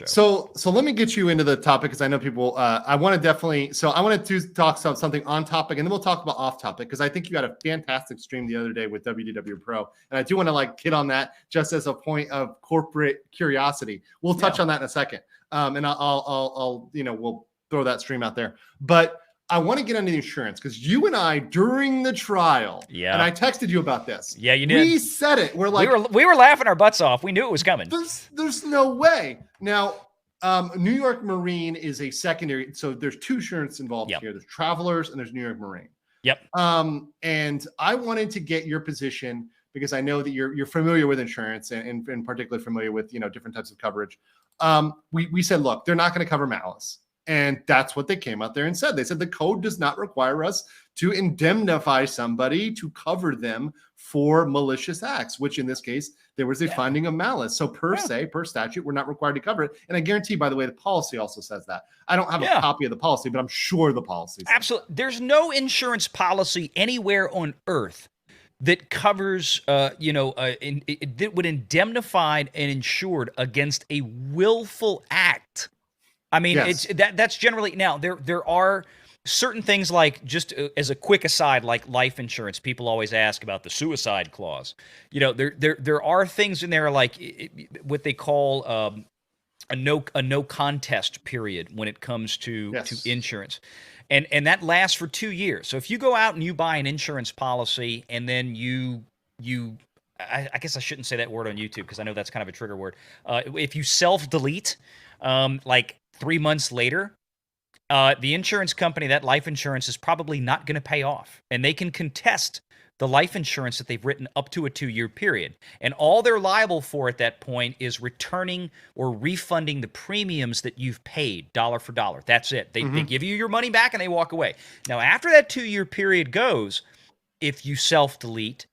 So let me get you into the topic because I know people. I want to definitely. So I wanted to talk about something on topic, and then we'll talk about off topic because I think you had a fantastic stream the other day with WDW Pro, and I do want to like hit on that just as a point of corporate curiosity. We'll touch on that in a second, and I'll we'll throw that stream out there, but. I want to get into the insurance because you and I during the trial, and I texted you about this. Yeah, you did. We said it. We're like we were laughing our butts off. We knew it was coming. There's no way. Now, New York Marine is a secondary. So there's two insurance involved here. There's Travelers and there's New York Marine. Yep. And I wanted to get your position because I know that you're familiar with insurance and particularly familiar with different types of coverage. We said, look, they're not going to cover Malice. And that's what they came out there and said. They said the code does not require us to indemnify somebody to cover them for malicious acts, which in this case, there was a finding of malice. So per statute, we're not required to cover it. And I guarantee, by the way, the policy also says that. I don't have a copy of the policy, but I'm sure the policy says absolutely. That. There's no insurance policy anywhere on earth that covers, that would indemnify an insured against a willful act. I mean, that's generally now there are certain things like just as a quick aside, like life insurance. People always ask about the suicide clause. There are things in there like what they call a no contest period when it comes to insurance, and that lasts for 2 years. So if you go out and you buy an insurance policy and then I guess I shouldn't say that word on YouTube because I know that's kind of a trigger word. If you self-delete, like 3 months later, the insurance company, that life insurance is probably not going to pay off. And they can contest the life insurance that they've written up to a 2-year period. And all they're liable for at that point is returning or refunding the premiums that you've paid dollar for dollar. That's it. They give you your money back and they walk away. Now, after that 2-year period goes, if you self-delete,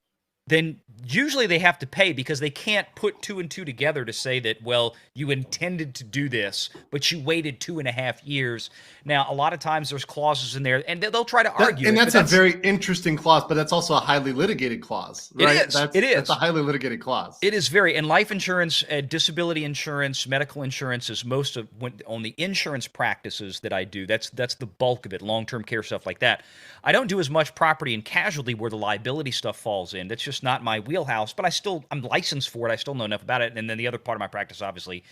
then usually they have to pay because they can't put 2 and 2 together to say that, well, you intended to do this, but you waited 2.5 years. Now, a lot of times there's clauses in there, and they'll try to argue. And that's a very interesting clause, but that's also a highly litigated clause, right? It is. That's a highly litigated clause. It is very. And life insurance, disability insurance, medical insurance is most of on the insurance practices that I do. That's the bulk of it, long-term care stuff like that. I don't do as much property and casualty where the liability stuff falls in. That's just not my wheelhouse, but I'm licensed for it. I still know enough about it. And then the other part of my practice, obviously,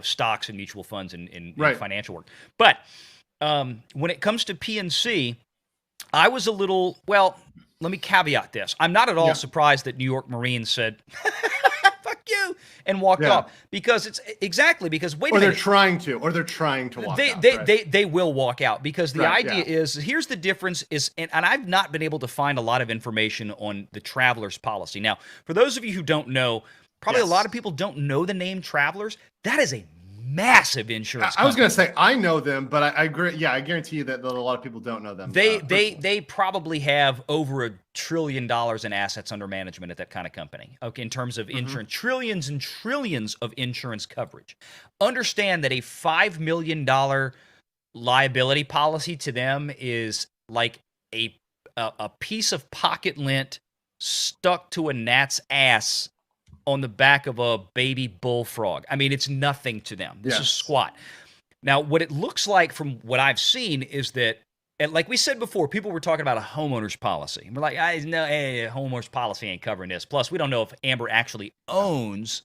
stocks and mutual funds and financial work. But when it comes to PNC, I was a little, well, let me caveat this. I'm not at all surprised that New York Marine said, fuck you, and walked off. Because it's exactly because wait a minute. They're trying to walk out. They will walk out because the idea is, here's the difference is, and I've not been able to find a lot of information on the Travelers policy. Now, for those of you who don't know, probably a lot of people don't know the name Travelers. That is a massive insurance company. I was going to say I know them, but I agree. Yeah, I guarantee you that a lot of people don't know them. They probably have over $1 trillion in assets under management at that kind of company. Okay, in terms of insurance, trillions and trillions of insurance coverage. Understand that a $5 million liability policy to them is like a piece of pocket lint stuck to a gnat's ass on the back of a baby bullfrog. I mean, it's nothing to them. This is squat. Now, what it looks like from what I've seen is that, like we said before, people were talking about a homeowner's policy. We're like, homeowner's policy ain't covering this. Plus, we don't know if Amber actually owns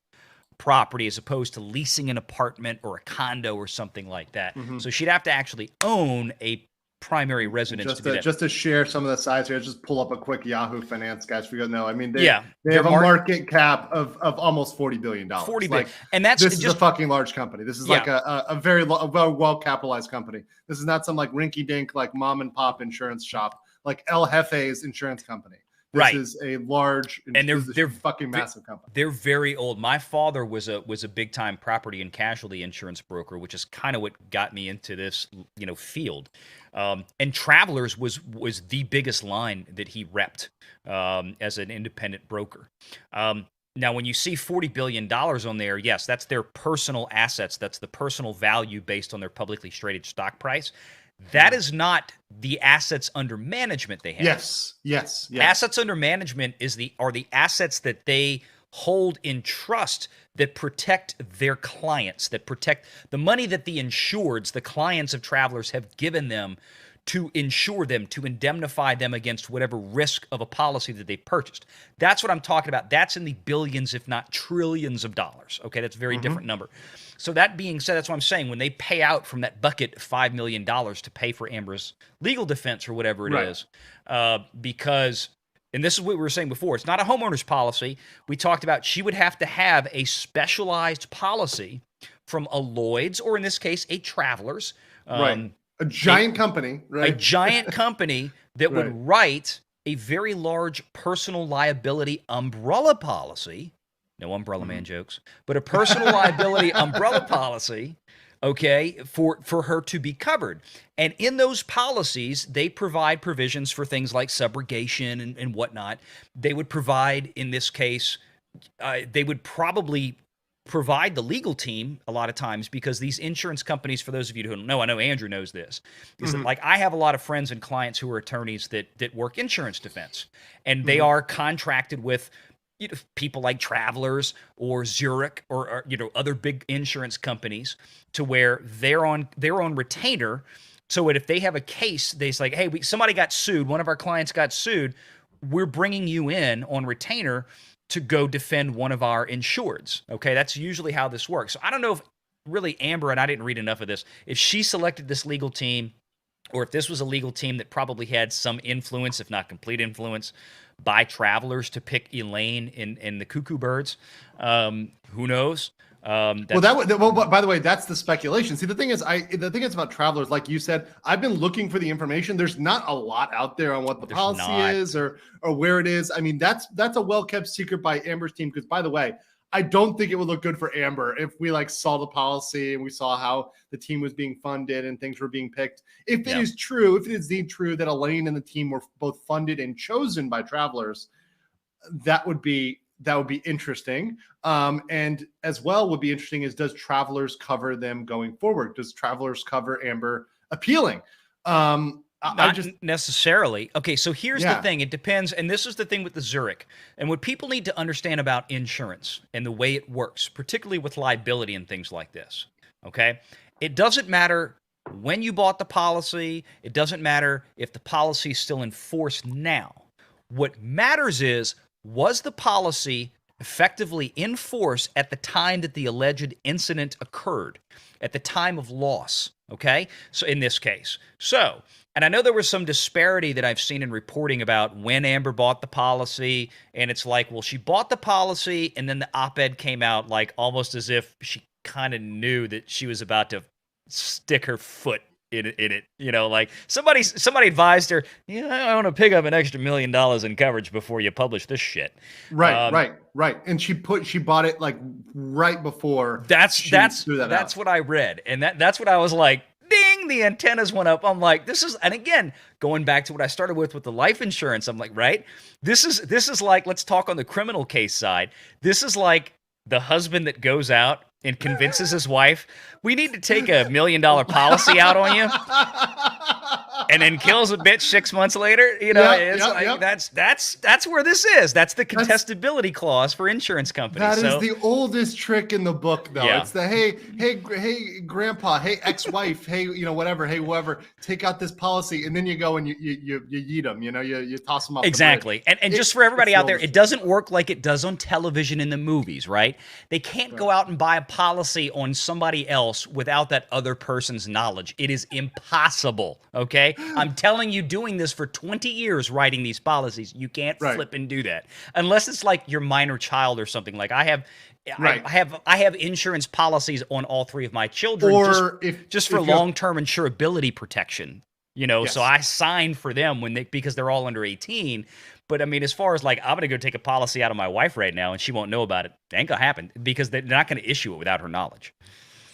property as opposed to leasing an apartment or a condo or something like that. So she'd have to actually own a primary residence. Just to share some of the size here, just pull up a quick Yahoo Finance, guys. For you to know, I mean, they have a market cap of almost $40 billion. $40 billion, and this is a fucking large company. This is like a very well capitalized company. This is not some like rinky dink like mom and pop insurance shop like El Jefe's insurance company. This is a large, and they're fucking massive company. They're very old. My father was a big time property and casualty insurance broker, which is kind of what got me into this field. And Travelers was the biggest line that he repped as an independent broker. Now, when you see $40 billion on there, yes, that's their personal assets. That's the personal value based on their publicly traded stock price. That is not the assets under management they have. Yes. Assets under management are the assets that they hold in trust that protect their clients, that protect the money that the insureds, the clients of travelers, have given them to insure them, to indemnify them against whatever risk of a policy that they purchased. That's what I'm talking about. That's in the billions, if not trillions of dollars. Okay, that's a very different number. So that being said, that's what I'm saying. When they pay out from that bucket $5 million to pay for Amber's legal defense or whatever it is, because, and this is what we were saying before, it's not a homeowner's policy. We talked about she would have to have a specialized policy from a Lloyd's, or in this case, a Travelers. A giant company, right? A giant company that would write a very large personal liability umbrella policy. No umbrella man jokes, but a personal liability umbrella policy, okay, for her to be covered. And in those policies, they provide provisions for things like subrogation and whatnot. They would provide, in this case, they would probably provide the legal team a lot of times, because these insurance companies, for those of you who don't know, I know Andrew knows this, is that, like, I have a lot of friends and clients who are attorneys that work insurance defense, and they are contracted with, you know, people like Travelers or Zurich or you know, other big insurance companies, to where they're on retainer. So if they have a case, they say, like, hey, somebody got sued, one of our clients got sued, we're bringing you in on retainer to go defend one of our insureds. Okay, that's usually how this works. So I don't know if really Amber, and I didn't read enough of this, if she selected this legal team, or if this was a legal team that probably had some influence, if not complete influence, by Travelers to pick Elaine in the Cuckoo Birds. Who knows? By the way, that's the speculation. See, the thing is about Travelers, like you said, I've been looking for the information. There's not a lot out there on what the policy is or where it is. I mean, that's a well-kept secret by Amber's team, because, by the way, I don't think it would look good for Amber if we saw the policy and we saw how the team was being funded and things were being picked. If it is true, if it is indeed true that Elaine and the team were both funded and chosen by Travelers, that would be interesting. And as well, would be interesting is, does Travelers cover them going forward? Does Travelers cover Amber appealing? Not necessarily. Okay, so here's the thing. It depends, and this is the thing with the Zurich. And what people need to understand about insurance and the way it works, particularly with liability and things like this, okay? It doesn't matter when you bought the policy. It doesn't matter if the policy is still in force now. What matters is, was the policy effectively in force at the time that the alleged incident occurred, at the time of loss, okay? So in this case. So, and I know there was some disparity that I've seen in reporting about when Amber bought the policy, and it's like, well, she bought the policy, and then the op-ed came out like almost as if she kind of knew that she was about to stick her foot in it, you know, like somebody advised her, I want to pick up an extra $1 million in coverage before you publish this shit. Right. And she bought it like right before. That's what I read, and that's what I was like. Ding! The antennas went up. I'm like, this is, and again, going back to what I started with the life insurance, I'm like, right? This is like, let's talk on the criminal case side. This is like the husband that goes out and convinces his wife, we need to take $1 million policy out on you, and then kills a bitch 6 months later. You know, that's where this is. That's the contestability clause for insurance companies. That is the oldest trick in the book, though. Yeah. It's the hey, grandpa, hey, ex-wife, hey, whatever, hey, whoever, take out this policy, and then you go and you yeet them. You toss them off. Exactly. And just for everybody out there, it doesn't work like it does on television in the movies, right? They can't go out and buy a policy on somebody else without that other person's knowledge. It is impossible, okay? I'm telling you, doing this for 20 years, writing these policies, you can't flip and do that. Unless it's like your minor child or something. Like I have insurance policies on all 3 of my children, or just for long-term insurability protection. So I signed for them because they're all under 18. But I mean, as far as like, I'm going to go take a policy out of my wife right now and she won't know about it, it ain't going to happen, because they're not going to issue it without her knowledge.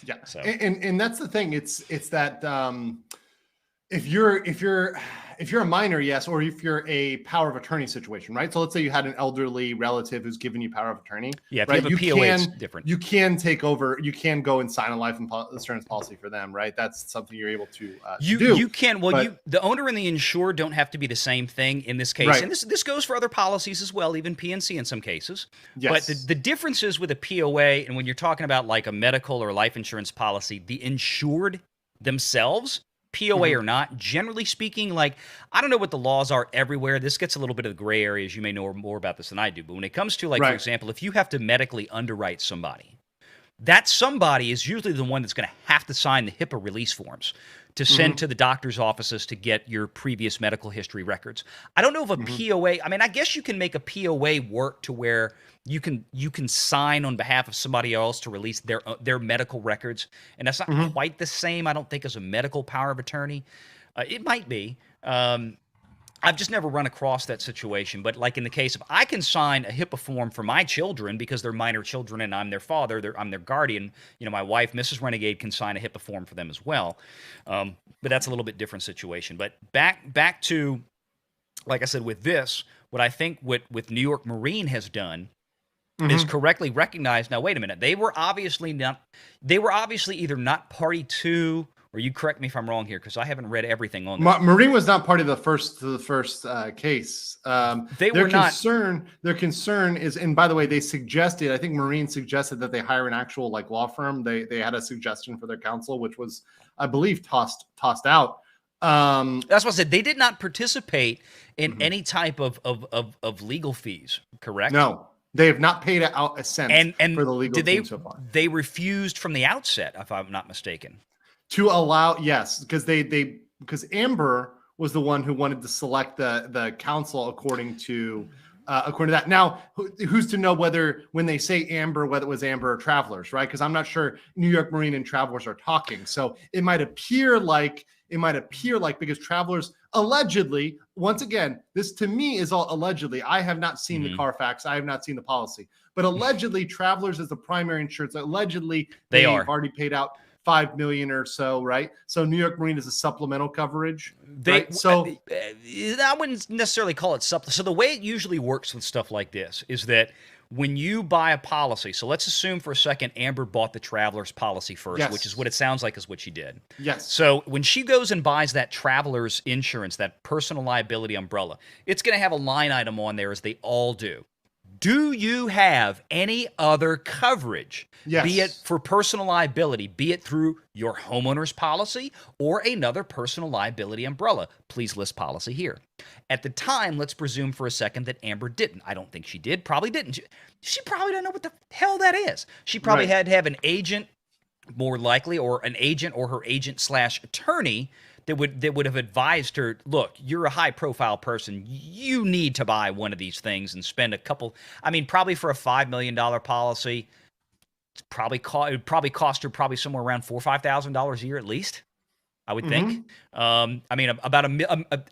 Yeah. So. And that's the thing. It's that if you're if you're a minor, yes, or if you're a power of attorney situation, right? So let's say you had an elderly relative who's given you power of attorney. Yeah, if right? you have a POA, it's different. You can take over. You can go and sign a life insurance policy for them, right? That's something you're able to do. You can. Well, the owner and the insured don't have to be the same thing in this case, Right. and this goes for other policies as well, even PNC in some cases. Yes. But the differences with a POA and when you're talking about like a medical or life insurance policy, the insured themselves, POA or not, generally speaking, like, I don't know what the laws are everywhere. This gets a little bit of the gray areas. You may know more about this than I do. But when it comes to, like, for example, if you have to medically underwrite somebody, that somebody is usually the one that's going to have to sign the HIPAA release forms to send to the doctor's offices to get your previous medical history records. I don't know if a POA, I mean, I guess you can make a POA work to where you can sign on behalf of somebody else to release their medical records, and that's not quite the same, I don't think, as a medical power of attorney. It might be. I've just never run across that situation. But like in the case of, I can sign a HIPAA form for my children because they're minor children and I'm their father, I'm their guardian. You know, my wife, Mrs. Renegade, can sign a HIPAA form for them as well. But that's a little bit different situation. But back to, like I said, with this, what I think what New York Marine has done is correctly recognized. Now, wait a minute. They were obviously either not party to, or you correct me if I'm wrong here, because I haven't read everything on this. Marine was not part of the first case. Their concern is, and by the way, they suggested, I think Marine suggested that they hire an actual like law firm. They had a suggestion for their counsel, which was, I believe, tossed out. That's what I said. They did not participate in any type of legal fees, correct? No. They have not paid out a cent for the legal team so far. They refused from the outset, if I'm not mistaken. To allow, yes, because Amber was the one who wanted to select the counsel according to that. Now, who's to know whether when they say Amber, whether it was Amber or Travelers, right? Because I'm not sure New York Marine and Travelers are talking. So it might appear like because Travelers allegedly, once again, this to me is all allegedly. I have not seen the Carfax. I have not seen the policy, but allegedly Travelers is the primary insurance. Allegedly they've already paid out $5 million or so, right? So New York Marine is a supplemental coverage. Right? So I wouldn't necessarily call it supplemental. So the way it usually works with stuff like this is that when you buy a policy, so let's assume for a second Amber bought the Travelers policy first, which is what it sounds like is what she did. Yes. So when she goes and buys that Travelers insurance, that personal liability umbrella, it's going to have a line item on there, as they all do. Do you have any other coverage, be it for personal liability, be it through your homeowner's policy or another personal liability umbrella? Please list policy here. At the time, let's presume for a second that Amber didn't. I don't think she did. Probably didn't. She probably doesn't know what the hell that is. She probably had to have an agent, more likely, or an agent or her agent/attorney that would have advised her, look, you're a high-profile person. You need to buy one of these things and spend a couple. I mean, probably for a $5 million policy, it would probably cost her probably somewhere around $4,000 or $5,000 a year at least, I would think. I mean, about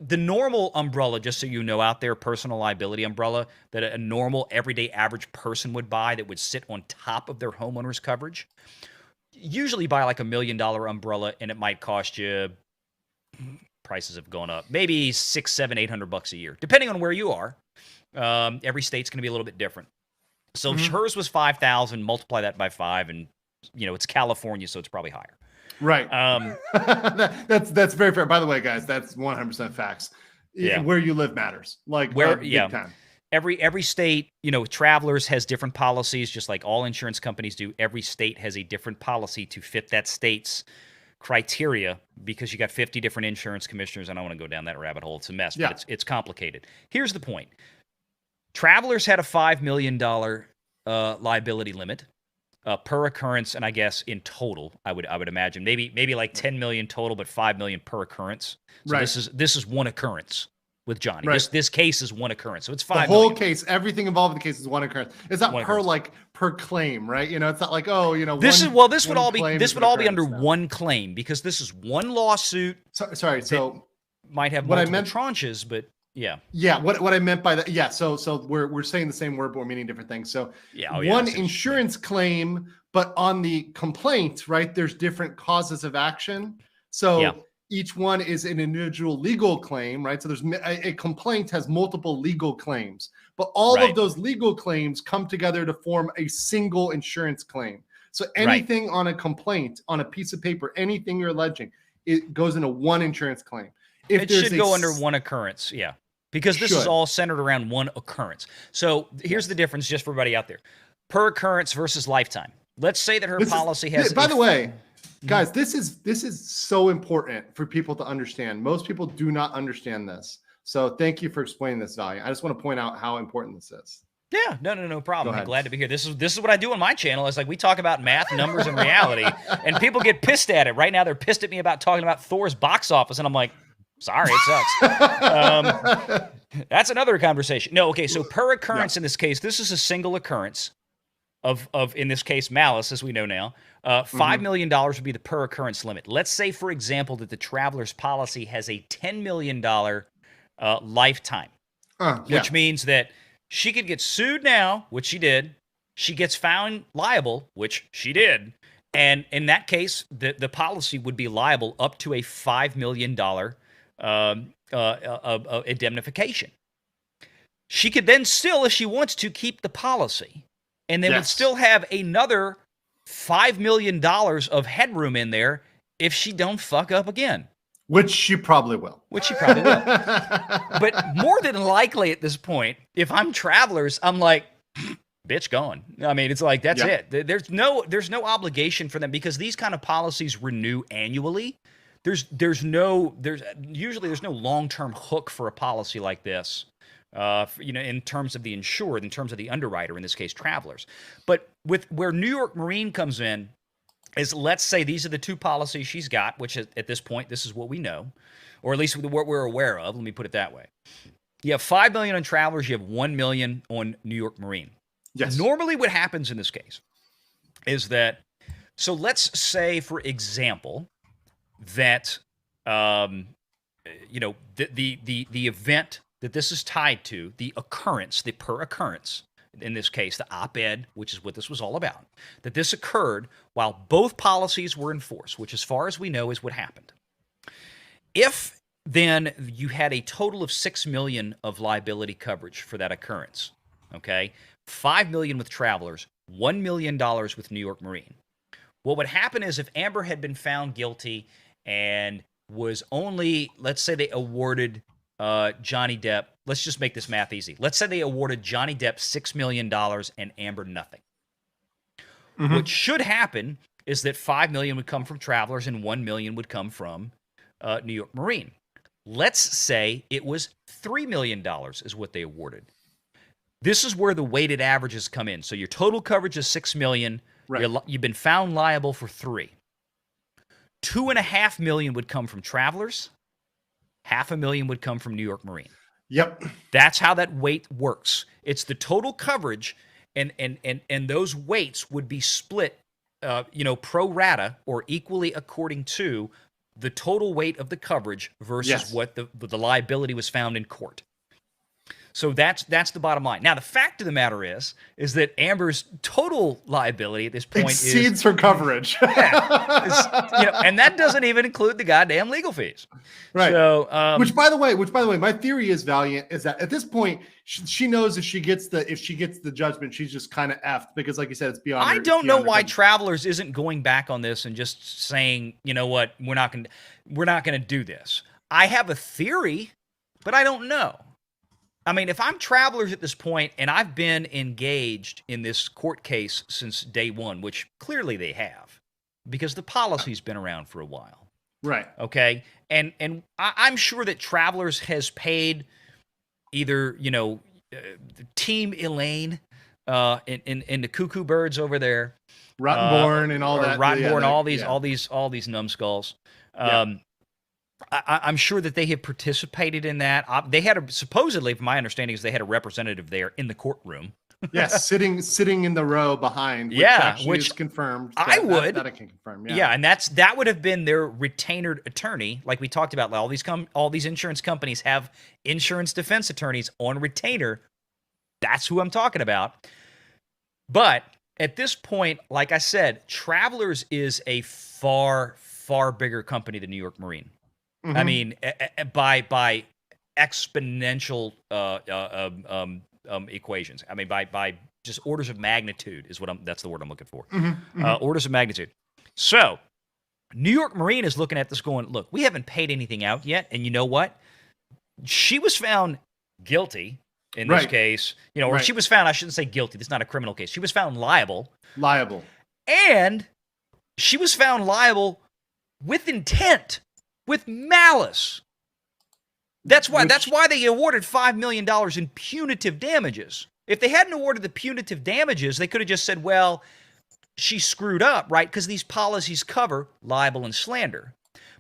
the normal umbrella, just so you know out there, personal liability umbrella that a normal, everyday, average person would buy that would sit on top of their homeowner's coverage. Usually buy like $1 million umbrella, and it might cost you, prices have gone up, maybe $600, $700, $800 a year, depending on where you are. Every state's going to be a little bit different. So hers was 5,000. Multiply that by 5, and it's California, so it's probably higher. Right. That's very fair. By the way, guys, that's 100% facts. Yeah. Where you live matters. Like where, big time. Every state, Travelers has different policies, just like all insurance companies do. Every state has a different policy to fit that state's criteria, because you got 50 different insurance commissioners. I don't want to go down that rabbit hole. It's a mess, but it's complicated. Here's the point. Travelers had a $5 million liability limit per occurrence, and I guess in total, I would imagine maybe like 10 million total, but 5 million per occurrence. So this is one occurrence with Johnny. This case is one occurrence, so it's 5 million. The whole case, everything involved in the case is one occurrence. It's not per claim, right? It's not like this would all be under one claim, because this is one lawsuit. So might have multiple tranches, but what I meant by that, so we're saying the same word, but we're meaning different things. So one insurance claim, but on the complaint, right, there's different causes of action. So each one is an individual legal claim, right? So there's a complaint has multiple legal claims, but all of those legal claims come together to form a single insurance claim. So anything on a complaint, on a piece of paper, anything you're alleging, it goes into one insurance claim. If it should go under one occurrence, because this is all centered around one occurrence. So here's the difference, just for everybody out there: per occurrence versus lifetime. Let's say that her policy has. By the way, guys, this is so important for people to understand. Most people do not understand this. So thank you for explaining this, Valiant. I just want to point out how important this is. Yeah, no problem. I'm glad to be here. This is what I do on my channel. It's like we talk about math, numbers, and reality, and people get pissed at it. Right now, they're pissed at me about talking about Thor's box office, and I'm like, sorry, it sucks. That's another conversation. No, okay. So per occurrence in this case, this is a single occurrence of in this case Malice, as we know now. $5 million would be the per occurrence limit. Let's say, for example, that the Traveler's policy has a $10 million lifetime, which means that she could get sued now, which she did. She gets found liable, which she did. And in that case, the policy would be liable up to a $5 million indemnification. She could then still, if she wants to, keep the policy, and then would still have another $5 million of headroom in there if she don't fuck up again. Which she probably will. But more than likely at this point, if I'm Travelers, I'm like, bitch, gone. I mean, it's like, that's it. There's no obligation for them, because these kind of policies renew annually. There's usually no long-term hook for a policy like this. In terms of the insured, in terms of the underwriter, in this case, Travelers. But with where New York Marine comes in is, let's say these are the two policies she's got, which at this point, this is what we know, or at least what we're aware of. Let me put it that way. You have $5 million on Travelers. You have $1 million on New York Marine. Yes. Normally what happens in this case is that, so let's say, for example, that, the event that this is tied to, the occurrence, the per occurrence, in this case, the op-ed, which is what this was all about, that this occurred while both policies were in force, which, as far as we know, is what happened. If then you had a total of $6 million of liability coverage for that occurrence, okay, $5 million with Travelers, $1 million with New York Marine. What would happen is, if Amber had been found guilty and was only, let's say they awarded Johnny Depp, let's just make this math easy. Let's say they awarded Johnny Depp $6 million and Amber nothing. What should happen is that $5 million would come from Travelers and $1 million would come from New York Marine. Let's say it was $3 million is what they awarded. This is where the weighted averages come in. So your total coverage is $6 million. Right. You've been found liable for $3 million. $2.5 million would come from Travelers. $500,000 would come from New York Marine. Yep. That's how that weight works. It's the total coverage, and those weights would be split, pro rata, or equally according to the total weight of the coverage versus what the liability was found in court. So that's the bottom line. Now, the fact of the matter is that Amber's total liability at this point exceeds her coverage. And that doesn't even include the goddamn legal fees. Right. So, which by the way, my theory is, Valiant, is that at this point she knows if she gets the judgment, she's just kind of effed, because, like you said, it's beyond. I don't know why Travelers isn't going back on this and just saying, you know what, we're not going to do this. I have a theory, but I don't know. I mean, if I'm Travelers at this point, and I've been engaged in this court case since day one, which clearly they have, because the policy's been around for a while. Right. Okay. And I'm sure that Travelers has paid either, Team Elaine in the Cuckoo Birds over there, Rottenborn and all that, Rottenborn, all these numbskulls. I'm sure that they have participated in that. They had supposedly, from my understanding, is they had a representative there in the courtroom. Yes, sitting in the row behind. Which is confirmed. That I can confirm. Yeah, and that would have been their retained attorney, like we talked about. All these insurance companies have insurance defense attorneys on retainer. That's who I'm talking about. But at this point, like I said, Travelers is a far, far bigger company than New York Marine. I mean, by exponential equations. I mean, by just orders of magnitude is that's the word I'm looking for. Orders of magnitude. So New York Marine is looking at this going, look, we haven't paid anything out yet. And you know what? She was found guilty in this case, or she was found, I shouldn't say guilty. This is not a criminal case. She was found liable. And she was found liable with intent, with malice. That's why they awarded $5 million in punitive damages. If they hadn't awarded the punitive damages, they could have just said, well, she screwed up, right? Because these policies cover libel and slander.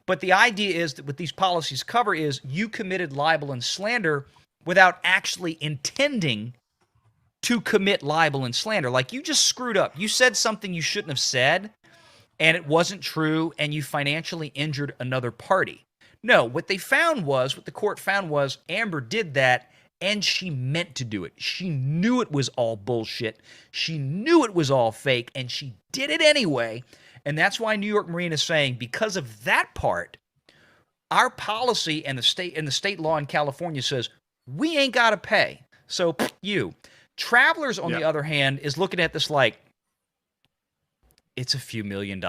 But the idea is that what these policies cover is you committed libel and slander without actually intending to commit libel and slander. Like, you just screwed up. You said something you shouldn't have said, and it wasn't true, and you financially injured another party. No, what the court found was Amber did that, and she meant to do it. She knew it was all bullshit. She knew it was all fake, and she did it anyway. And that's why New York Marine is saying, because of that part, our policy and the state law in California says we ain't got to pay. So you. Travelers, on the other hand, is looking at this like it's a few $1 million.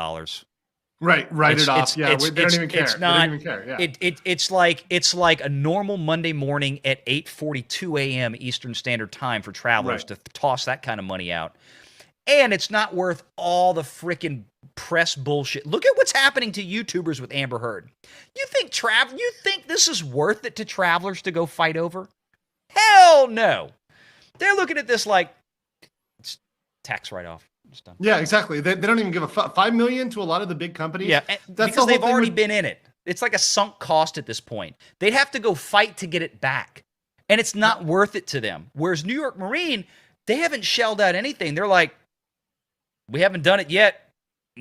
Right, write it off. Yeah, they don't even care. It's not. They don't even care. Yeah. It's like a normal Monday morning at 8:42 a.m. Eastern Standard Time for travelers to toss that kind of money out, and it's not worth all the freaking press bullshit. Look at what's happening to YouTubers with Amber Heard. You think this is worth it to travelers to go fight over? Hell no. They're looking at this like it's tax write-off. Yeah, exactly. They don't even give a $5 million to a lot of the big companies. Yeah, because they've already been in it. It's like a sunk cost at this point. They'd have to go fight to get it back, and it's not worth it to them. Whereas New York Marine, they haven't shelled out anything. They're like, we haven't done it yet.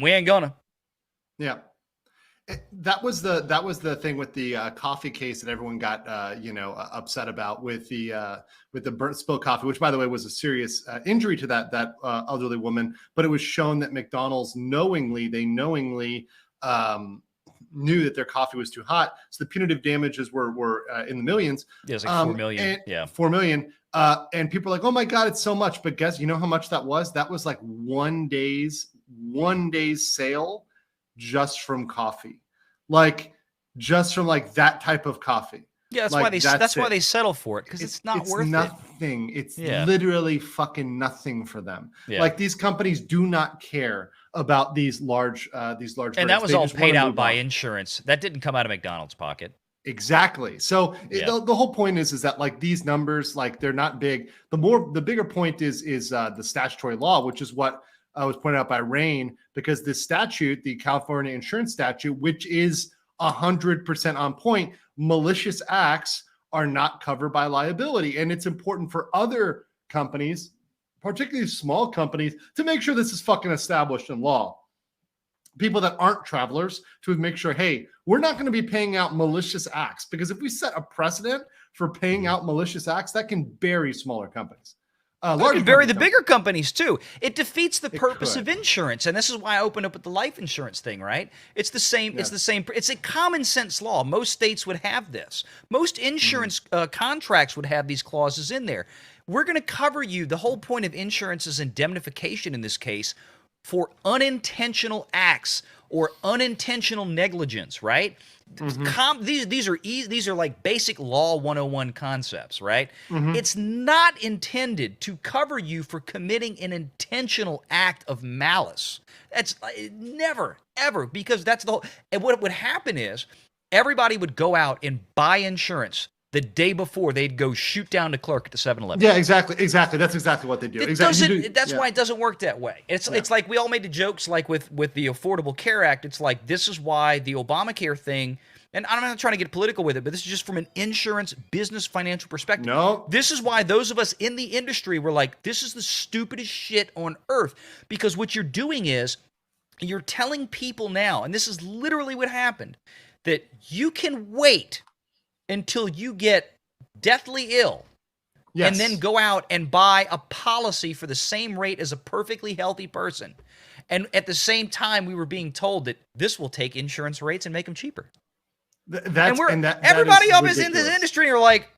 We ain't gonna. Yeah. That was the thing with the coffee case that everyone got upset about with the burnt spilled coffee, which by the way was a serious injury to that elderly woman. But it was shown that McDonald's knowingly knew that their coffee was too hot, so the punitive damages were in the millions. Yeah, it was like $4 million. $4 million. And people are like, oh my God, it's so much. But guess, you know how much that was? That was like one day's sale just from coffee, like just from like that type of coffee. Yeah, that's why they settle for it, because it's not worth nothing. It's literally fucking nothing for them. Yeah. Like, these companies do not care about these large and birds. That was all paid out by insurance. That didn't come out of McDonald's pocket. Exactly. So the whole point is that like these numbers, like, they're not big. The bigger point is the statutory law, which is what was pointed out by Rain, because this statute, the California insurance statute, which is 100% on point, malicious acts are not covered by liability. And it's important for other companies, particularly small companies, to make sure this is fucking established in law. People that aren't travelers, to make sure, hey, we're not going to be paying out malicious acts, because if we set a precedent for paying out malicious acts, that can bury smaller companies. Bury the bigger companies too. It defeats the purpose of insurance, and this is why I opened up with the life insurance thing. Right? It's the same. Yeah. It's the same. It's a common sense law. Most states would have this. Most insurance contracts would have these clauses in there. We're going to cover you. The whole point of insurance is indemnification in this case for unintentional acts or unintentional negligence. Right? These are like basic law 101 concepts, right? It's not intended to cover you for committing an intentional act of malice. That's never, ever, because that's the whole. And what would happen is everybody would go out and buy insurance the day before they'd go shoot down the clerk at the 7-Eleven. Yeah, exactly. That's exactly what they do. That's why it doesn't work that way. It's like we all made the jokes like with the Affordable Care Act. It's like, this is why the Obamacare thing, and I'm not trying to get political with it, but this is just from an insurance business financial perspective. No. This is why those of us in the industry were like, this is the stupidest shit on earth, because what you're doing is you're telling people now, and this is literally what happened, that you can wait until you get deathly ill, and then go out and buy a policy for the same rate as a perfectly healthy person. And at the same time, we were being told that this will take insurance rates and make them cheaper. That's and that everybody is up is in this ridiculous. industry and are like,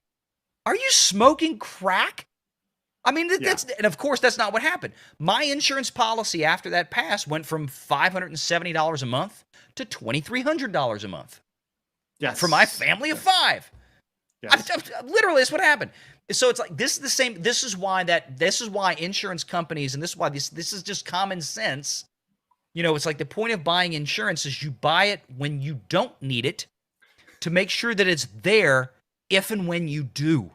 are you smoking crack? I mean, Yeah. that's, and of course, that's not what happened. My insurance policy after that pass went from $570 a month to $2,300 a month. Yes. For my family of 5. Yes. Literally, that's what happened. So it's like, this is the same. This is why insurance companies, and this is why this is just common sense. You know, it's like the point of buying insurance is you buy it when you don't need it to make sure that it's there if and when you do.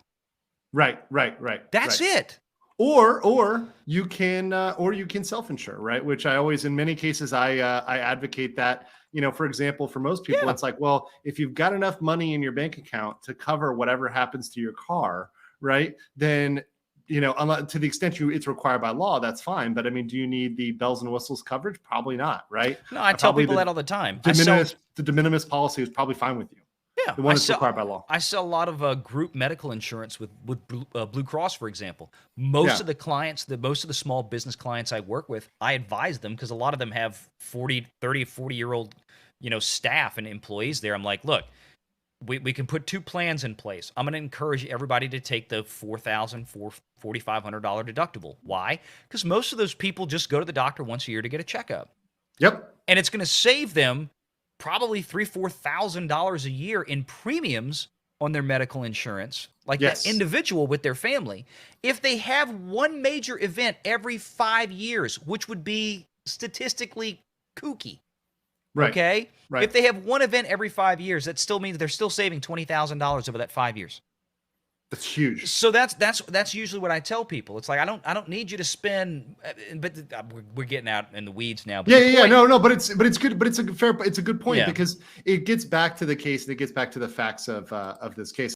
Right. That's it. Or you can self-insure, right? Which I always, in many cases, I advocate that. You know, for example, for most people, it's like, well, if you've got enough money in your bank account to cover whatever happens to your car, right? Then, you know, to the extent it's required by law, that's fine. But I mean, do you need the bells and whistles coverage? Probably not, right? No, I tell people that all the time. The de minimis policy is probably fine with you. Yeah, the one that's required by law. I sell a lot of group medical insurance with Blue Cross, for example. Most of the clients, most of the small business clients I work with, I advise them because a lot of them have 30, 40-year-old, you know, staff and employees there. I'm like, look, we can put 2 plans in place. I'm going to encourage everybody to take the $4,500 deductible. Why? Because most of those people just go to the doctor once a year to get a checkup. Yep. And it's going to save them probably $3,000-$4,000 a year in premiums on their medical insurance, like that individual with their family. If they have one major event every 5 years, which would be statistically kooky. Right. Okay. Right. If they have one event every 5 years, that still means they're still saving $20,000 over that 5 years. That's huge. So that's usually what I tell people. It's like, I don't need you to spend, but we're getting out in the weeds now. But No, but it's good. But it's a good point because it gets back to the case. And it gets back to the facts of this case.